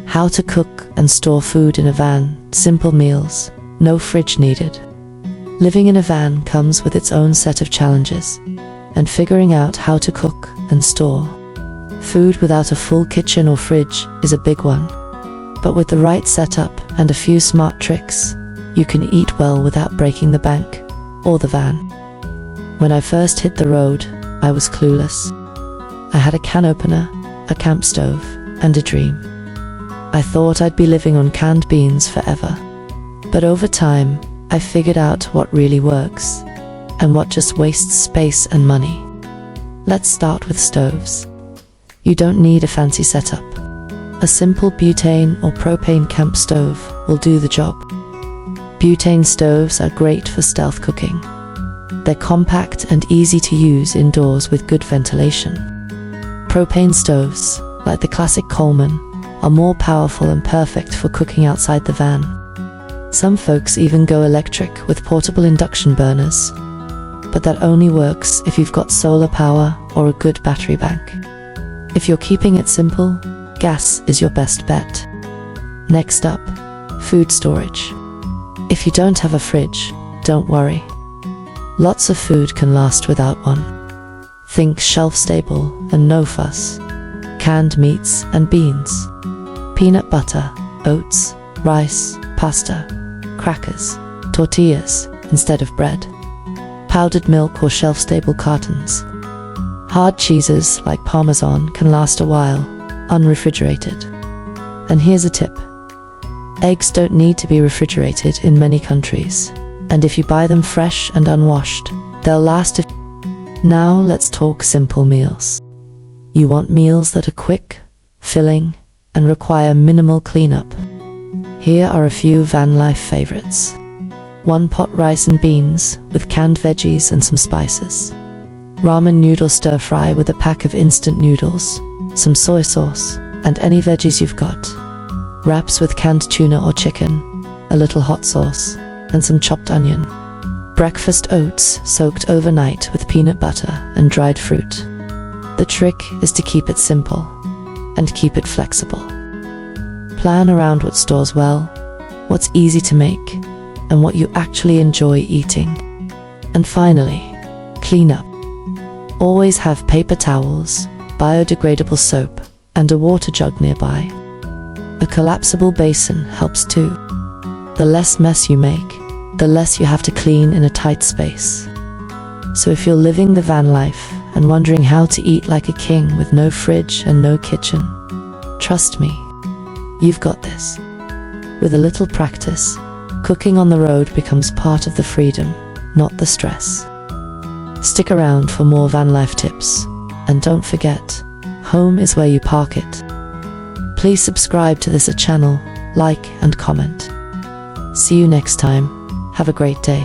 How to cook and store food in a van. Simple meals, no fridge needed. Living in a van comes with its own set of challenges, and figuring out how to cook and store food without a full kitchen or fridge is a big one. But with the right setup and a few smart tricks, you can eat well without breaking the bank or the van. When I first hit the road, I was clueless. I had a can opener, a camp stove, and a dream. I thought I'd be living on canned beans forever. But over time, I figured out what really works, and what just wastes space and money. Let's start with stoves. You don't need a fancy setup. A simple butane or propane camp stove will do the job. Butane stoves are great for stealth cooking. They're compact and easy to use indoors with good ventilation. Propane stoves, like the classic Coleman, are more powerful and perfect for cooking outside the van. Some folks even go electric with portable induction burners, but that only works if you've got solar power or a good battery bank. If you're keeping it simple, gas is your best bet. Next up, food storage. If you don't have a fridge, don't worry. Lots of food can last without one. Think shelf-stable and no fuss. Canned meats and beans. Peanut butter, oats, rice, pasta, crackers, tortillas instead of bread. Powdered milk or shelf-stable cartons. Hard cheeses like Parmesan can last a while, unrefrigerated. And here's a tip. Eggs don't need to be refrigerated in many countries, and if you buy them fresh and unwashed, they'll last. Now let's talk simple meals. You want meals that are quick, filling, and require minimal cleanup. Here are a few van life favorites. 1 pot rice and beans with canned veggies and some spices. Ramen noodle stir fry with a pack of instant noodles, some soy sauce, and any veggies you've got. Wraps with canned tuna or chicken, a little hot sauce, and some chopped onion. Breakfast oats soaked overnight with peanut butter and dried fruit. The trick is to keep it simple and keep it flexible. Plan around what stores well, what's easy to make, and what you actually enjoy eating. And finally, clean up. Always have paper towels, biodegradable soap, and a water jug nearby. A collapsible basin helps too. The less mess you make, the less you have to clean in a tight space. So if you're living the van life and wondering how to eat like a king with no fridge and no kitchen, trust me, you've got this. With a little practice, cooking on the road becomes part of the freedom, not the stress. Stick around for more van life tips, and don't forget, home is where you park it. Please subscribe to this channel, like and comment. See you next time. Have a great day.